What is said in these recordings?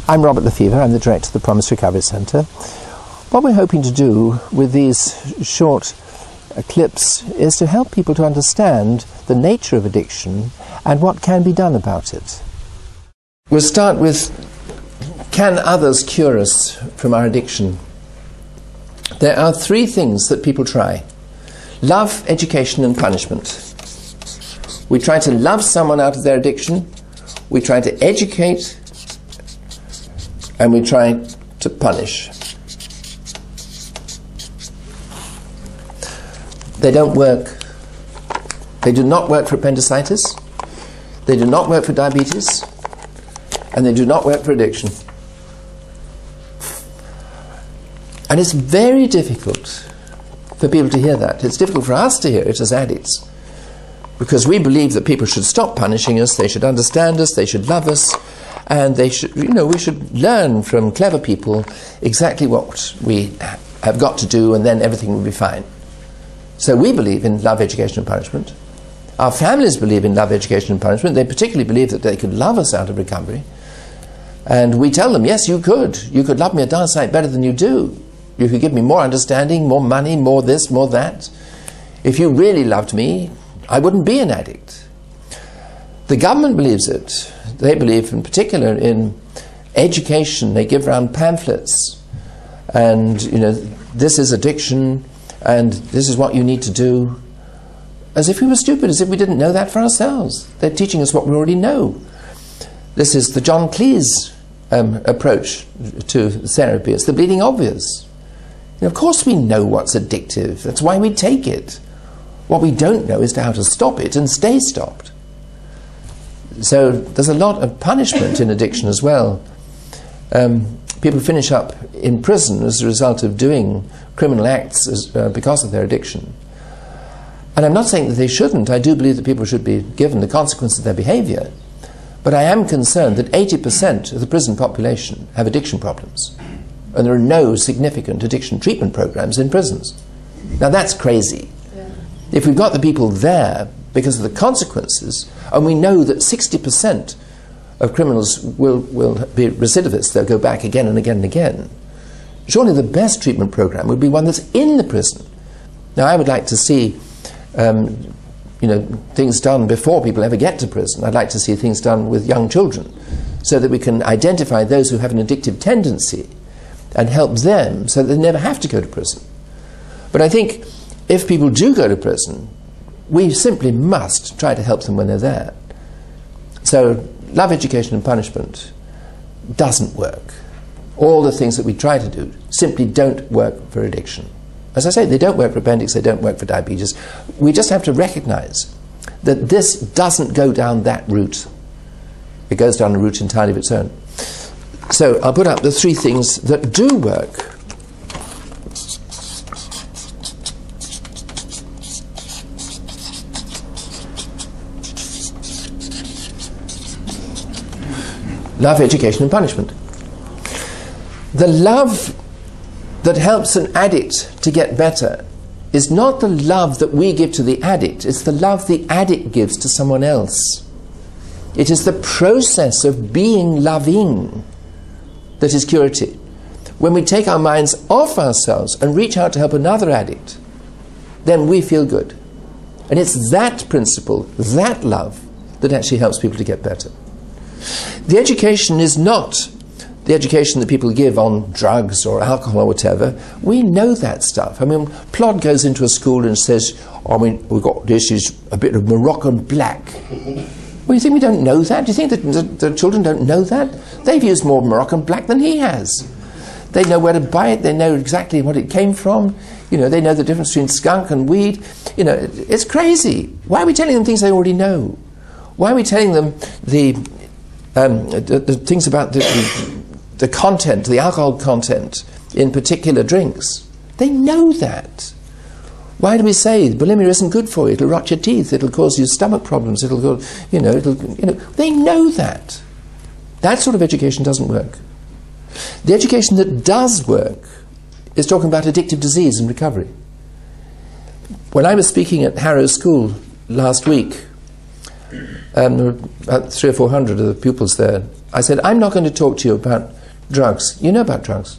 I'm Robert Lefevre, I'm the director of the Promise Recovery Centre. What we're hoping to do with these short clips is to help people to understand the nature of addiction and what can be done about it. We'll start with, can others cure us from our addiction? There are three things that people try: love, education and punishment. We try to love someone out of their addiction, we try to educate, and we try to punish. They don't work. They do not work for appendicitis, they do not work for diabetes, and they do not work for addiction. And it's very difficult for people to hear that. It's difficult for us to hear it as addicts, because we believe that people should stop punishing us, they should understand us, they should love us, and they should, we should learn from clever people exactly what we have got to do, and then everything will be fine. So we believe in love, education and punishment. Our families believe in love, education and punishment. They particularly believe that they could love us out of recovery. And we tell them, yes, you could. You could love me a darn sight better than you do. You could give me more understanding, more money, more this, more that. If you really loved me, I wouldn't be an addict. The government believes it. They believe in particular in education. They give around pamphlets. And, this is addiction, and this is what you need to do. As if we were stupid, as if we didn't know that for ourselves. They're teaching us what we already know. This is the John Cleese approach to therapy. It's the bleeding obvious. Of course we know what's addictive. That's why we take it. What we don't know is how to stop it and stay stopped. So there's a lot of punishment in addiction as well. People finish up in prison as a result of doing criminal acts because of their addiction. And I'm not saying that they shouldn't. I do believe that people should be given the consequences of their behaviour. But I am concerned that 80% of the prison population have addiction problems. And there are no significant addiction treatment programs in prisons. Now that's crazy. Yeah. If we've got the people there because of the consequences, and we know that 60% of criminals will be recidivists, they'll go back again and again and again, surely the best treatment program would be one that's in the prison. Now I would like to see things done before people ever get to prison. I'd like to see things done with young children so that we can identify those who have an addictive tendency and help them so that they never have to go to prison. But I think if people do go to prison, we simply must try to help them when they're there. So love, education and punishment doesn't work. All the things that we try to do simply don't work for addiction. As I say, they don't work for appendix, they don't work for diabetes. We just have to recognize that this doesn't go down that route. It goes down a route entirely of its own. So I'll put up the three things that do work. Love, education and punishment. The love that helps an addict to get better is not the love that we give to the addict, it's the love the addict gives to someone else. It is the process of being loving that is curative. When we take our minds off ourselves and reach out to help another addict, then we feel good. And it's that principle, that love, that actually helps people to get better. The education is not the education that people give on drugs or alcohol or whatever. We know that stuff. I mean, Plod goes into a school and says, we've got this is a bit of Moroccan black. Well, you think we don't know that? Do you think that the children don't know that? They've used more Moroccan black than he has. They know where to buy it. They know exactly what it came from. They know the difference between skunk and weed. It's crazy. Why are we telling them things they already know? Why are we telling them the things about the content, the alcohol content in particular drinks? They know that. Why do we say bulimia isn't good for you? It'll rot your teeth. It'll cause you stomach problems. It'll go, They know that. That sort of education doesn't work. The education that does work is talking about addictive disease and recovery. When I was speaking at Harrow School last week, about 300 or 400 of the pupils there. I said, I'm not going to talk to you about drugs. You know about drugs.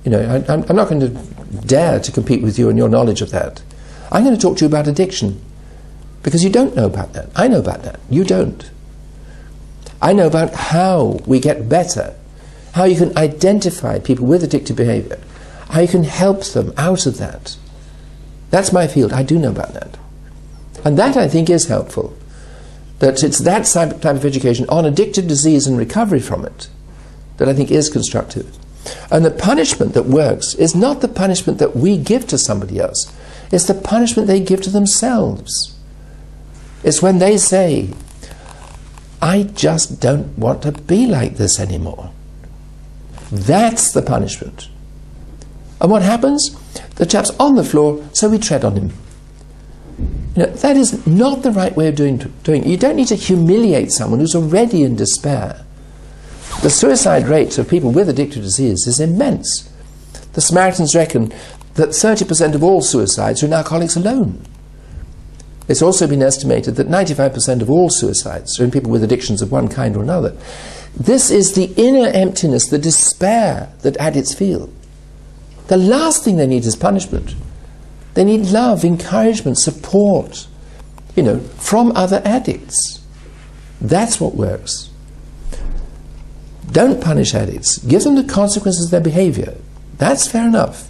You know, I'm not going to dare to compete with you in your knowledge of that. I'm going to talk to you about addiction, because you don't know about that. I know about that. You don't. I know about how we get better, how you can identify people with addictive behavior, how you can help them out of that. That's my field. I do know about that. And that, I think, is helpful. That it's that type of education on addictive disease and recovery from it that I think is constructive. And the punishment that works is not the punishment that we give to somebody else. It's the punishment they give to themselves. It's when they say, I just don't want to be like this anymore. That's the punishment. And what happens? The chap's on the floor, so we tread on him. You know, that is not the right way of doing it. You don't need to humiliate someone who's already in despair. The suicide rate of people with addictive disease is immense. The Samaritans reckon that 30% of all suicides are in alcoholics alone. It's also been estimated that 95% of all suicides are in people with addictions of one kind or another. This is the inner emptiness, the despair that addicts feel. The last thing they need is punishment. They need love, encouragement, support, you know, from other addicts. That's what works. Don't punish addicts. Give them the consequences of their behavior. That's fair enough.